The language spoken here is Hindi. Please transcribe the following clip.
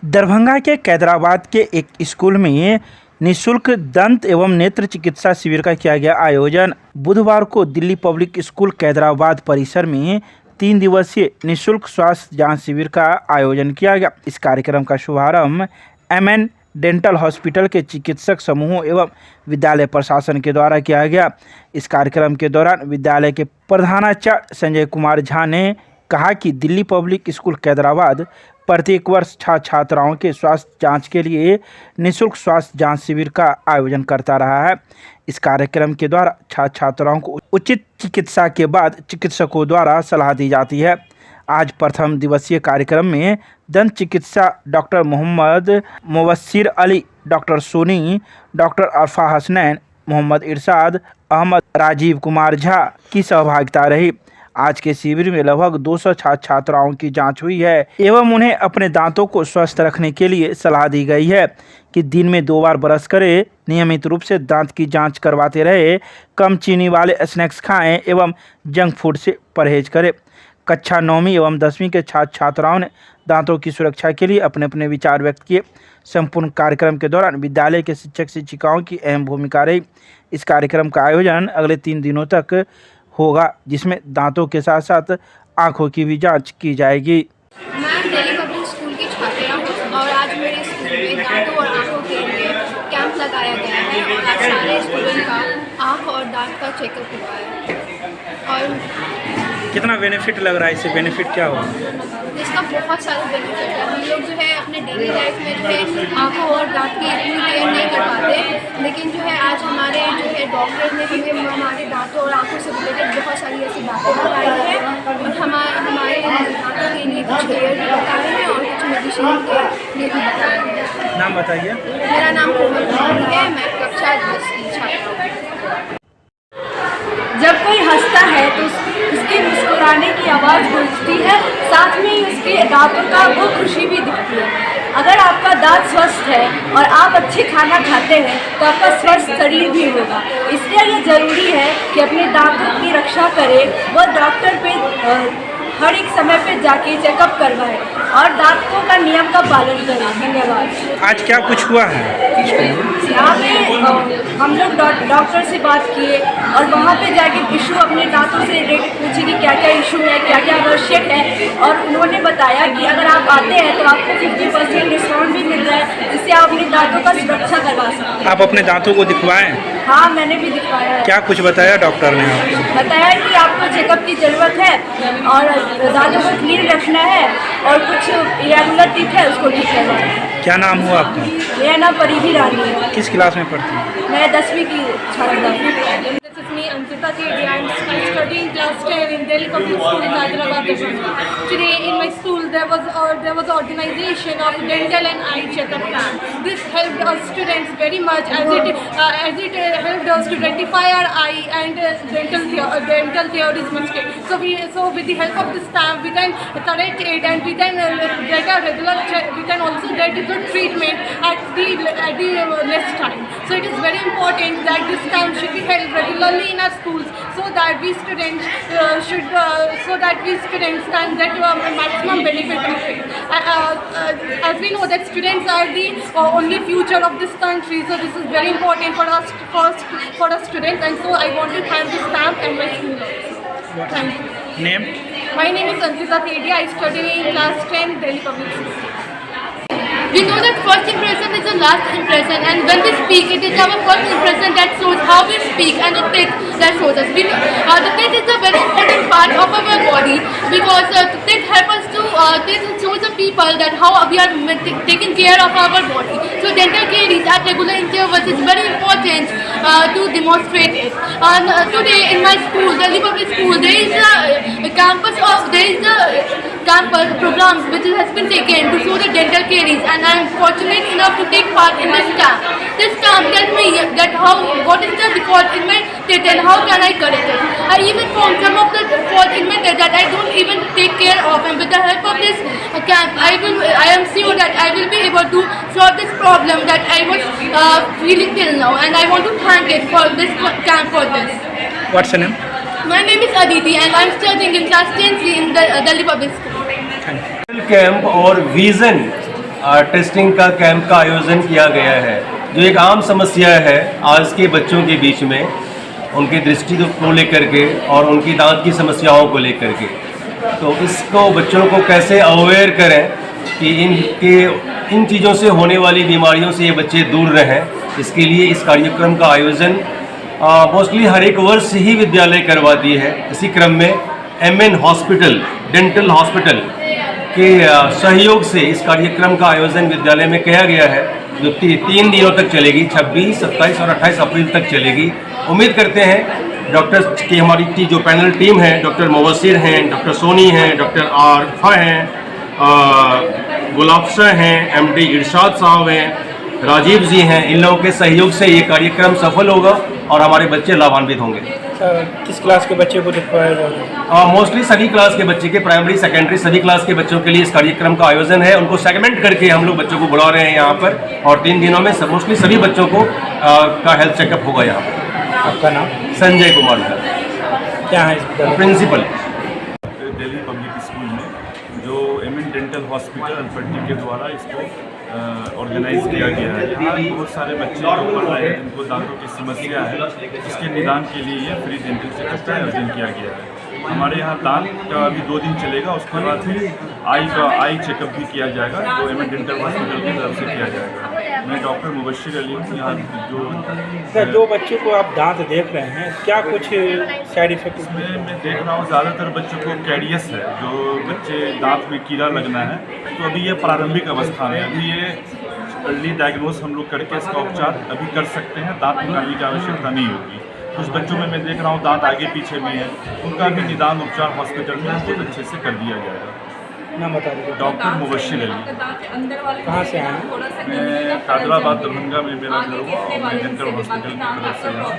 दरभंगा के कैदराबाद के एक स्कूल में निःशुल्क दंत एवं नेत्र चिकित्सा शिविर का किया गया आयोजन। बुधवार को दिल्ली पब्लिक स्कूल कैदराबाद परिसर में 3 दिवसीय निःशुल्क स्वास्थ्य जांच शिविर का आयोजन किया गया। इस कार्यक्रम का शुभारंभ MN डेंटल हॉस्पिटल के चिकित्सक समूहों एवं विद्यालय प्रशासन के द्वारा किया गया। इस कार्यक्रम के दौरान विद्यालय के प्रधानाचार्य संजय कुमार झा ने कहा कि दिल्ली पब्लिक स्कूल कैदराबाद प्रत्येक वर्ष छात्र छात्राओं के स्वास्थ्य जांच के लिए निःशुल्क स्वास्थ्य जांच शिविर का आयोजन करता रहा है। इस कार्यक्रम के द्वारा छात्र छात्राओं को उचित चिकित्सा के बाद चिकित्सकों द्वारा सलाह दी जाती है। आज प्रथम दिवसीय कार्यक्रम में दंत चिकित्सा doctor Mohammad Mubassir Ali, doctor Soni, doctor Arfa Hasnain, Mohammad Irshad Ahmad, Rajiv Kumar Jha की सहभागिता रही। आज के शिविर में लगभग 200 छात्र छात्राओं की जांच हुई है एवं उन्हें अपने दांतों को स्वस्थ रखने के लिए सलाह दी गई है कि दिन में 2 बार ब्रश करें, नियमित रूप से दांत की जांच करवाते रहे, कम चीनी वाले स्नैक्स खाएं एवं जंक फूड से परहेज करें। कक्षा 9वीं एवं 10वीं के छात्र छात्राओं ने दांतों की सुरक्षा के लिए अपने अपने विचार व्यक्त किए। संपूर्ण कार्यक्रम के दौरान विद्यालय के शिक्षक शिक्षिकाओं की अहम भूमिका रही। इस कार्यक्रम का आयोजन अगले 3 दिनों तक होगा, जिसमें दांतों के साथ साथ आंखों की भी जांच की जाएगी। मैं दिल्ली पब्लिक स्कूल की छात्रा हूँ और आज मेरे स्कूल में दांतों और आंखों के लिए कैंप लगाया गया है और आज सारे स्टूडेंट का आंख और दांत का चेकअप हुआ है। और कितना बेनिफिट लग रहा है? इससे बेनिफिट क्या होगा? इसका बहुत सारे बेनिफिट है। हम लोग जो है अपने डेली लाइफ में जो है आंखों और दांत की इतनी केयर नहीं कर पाते, लेकिन जो है आज हमारे जो है डॉक्टर ने हमें हमारे दांतों और आंखों से रिलेटेड बहुत सारी ऐसी बातें बताई हैं और हमारे दांतों के लिए कुछ केयर भी बताए हैं और कुछ मेडिसिन के लिए भी बताए हैं। नाम बताइए। मेरा नाम कोमल है, मैं कक्षा 10 की छात्रा हूँ। जब कोई हंसता है तो उसके मुस्कुराने की आवाज़ गूंजती है, साथ में ही उसके दांतों का वो खुशी भी दिखती है। अगर आपका दांत स्वस्थ है और आप अच्छे खाना खाते हैं तो आपका स्वस्थ शरीर भी होगा। इसलिए ये ज़रूरी है कि अपने दांतों की रक्षा करें, वो डॉक्टर पे हर एक समय पे जाके चेकअप करवाएं और दांतों का नियम का पालन करें। धन्यवाद। आज क्या कुछ हुआ है? यहाँ पे हम लोग डॉक्टर से बात किए और वहाँ पे जाके इशू अपने दांतों से रिलेटेड पूछे कि क्या क्या इशू है, क्या क्या आवश्यक है, और उन्होंने बताया कि अगर आप आते हैं तो आपको 50% डिस्काउंट भी मिल रहा है, जिससे आप अपने दांतों का सुरक्षा करवा सकते हैं। आप अपने दांतों को दिखवाएं? हाँ, मैंने भी दिखवाया है। क्या कुछ बताया डॉक्टर ने आपको? बताया कि आपको चेकअप की ज़रूरत है और दांतों को क्लीन रखना है और कुछ इरेगुलर टीथ है उसको ठीक करवाना है। क्या नाम हुआ आपका? मेरा नाम परिधि रानी है। किस क्लास में पढ़ती हैं? मैं 10वीं की छात्रा हूँ। This is me, Ankita Chedi. I study in class 10 in Delhi Public School in Hyderabad, Darbhanga. Today in my school there was organization of dental and eye checkup camp. This helped us students very much as it helped us to rectify our eye and dental theories mistake. So with the help of this camp we can correct it and we can get a regular check. We can also get good treatment at the less time. So it is very important that this camp should be held regularly in our schools so that we students can get maximum benefit of it. As we know that students are the only future of this country, so this is very important for us for us students, and so I want to thank this camp and my school also. Thank you. Name? My name is Ankita Chedi. I study in class 10 Delhi Public School. We know that first impression is the last impression, and when we speak, it is our first impression that shows how we speak, and the teeth that shows us. The teeth is a very important part of our body because the teeth help us to teeth shows the people that how we are taking care of our body. So dental caries at regular intervals is very important to demonstrate it. And today in my school, Delhi Public School, there is a campus program which has been taken to show the dental caries, and I am fortunate enough to take part in this camp. This camp tells me that what is the default in my teeth and how can I correct it. I even found some of the default in my teeth that I don't even take care of, and with the help of this camp, I am sure that I will be able to solve this problem that I was feeling till now, and I want to thank it for this camp for this. What's your name? My name is Aditi and I am studying in class 10C in the Delhi Public School. Camp और विजन टेस्टिंग का कैंप का आयोजन किया गया है। जो एक आम समस्या है आज के बच्चों के बीच में, उनकी दृष्टि को लेकर के और उनकी दांत की समस्याओं को लेकर के, तो इसको बच्चों को कैसे अवेयर करें कि इन चीज़ों से होने वाली बीमारियों से ये बच्चे दूर रहें। इसके लिए इस कार्यक्रम का आयोजन मोस्टली हर एक वर्ष ही विद्यालय करवाती है। इसी क्रम में MN हॉस्पिटल, डेंटल हॉस्पिटल के सहयोग से इस कार्यक्रम का आयोजन विद्यालय में किया गया है, जो 3 दिनों तक चलेगी, 26, 27 और 28 अप्रैल तक चलेगी। उम्मीद करते हैं डॉक्टर की हमारी जो पैनल टीम है, डॉक्टर मुबस्सिर हैं, डॉक्टर सोनी हैं, डॉक्टर आरफा हैं, गुलाबशाह हैं, MD इरशाद साहब हैं, राजीव जी हैं, इन लोगों के सहयोग से ये कार्यक्रम सफल होगा और हमारे बच्चे लाभान्वित होंगे। किस क्लास के बच्चे को दिखवाया जाएगा? मोस्टली सभी क्लास के बच्चे के, प्राइमरी सेकेंडरी सभी क्लास के बच्चों के लिए इस कार्यक्रम का आयोजन है। उनको सेगमेंट करके हम लोग बच्चों को बुला रहे हैं यहाँ पर, और 3 दिनों में मोस्टली सभी बच्चों को का हेल्थ चेकअप होगा यहाँ पर। आपका नाम? संजय कुमार सर, क्या है इसका? प्रिंसिपल। दिल्ली पब्लिक स्कूल में जो MN डेंटल हॉस्पिटल अल्फर्टी के द्वारा इसको ऑर्गेनाइज किया गया है। यहाँ बहुत सारे बच्चे जो पढ़ रहे हैं जिनको दांतों की समस्या है, इसके निदान के लिए ये फ्री डेंटल चेकअप का आयोजन किया गया है। हमारे यहाँ दांत का अभी 2 दिन चलेगा, उसके बाद फिर आई चेकअप भी किया जाएगा, जो MN डेंटल हॉस्पिटल की तरफ से किया जाएगा। मैं डॉक्टर मुबस्सिर अली हूँ। यहाँ जो बच्चों को आप दांत देख रहे हैं, क्या कुछ साइड इफेक्ट? इसमें मैं देख रहा हूँ ज़्यादातर बच्चों को कैरियस है, जो बच्चे दांत में कीड़ा लगना है। तो अभी ये प्रारंभिक अवस्था में, अभी ये अर्ली डायग्नोस हम लोग करके इसका उपचार अभी कर सकते हैं, दांत निकालने की आवश्यकता नहीं होगी। कुछ बच्चों में मैं देख रहा हूँ दांत आगे पीछे भी है, उनका भी निदान उपचार हॉस्पिटल में बहुत अच्छे से कर दिया जाएगा। नाम बता दीजिए। डॉक्टर मुबस्सिर अली। कहाँ से आए हैं? मैं कादराबाद दरभंगा में मेरा घर हुआ और मैं डेंटल हॉस्पिटल की तरफ से यहाँ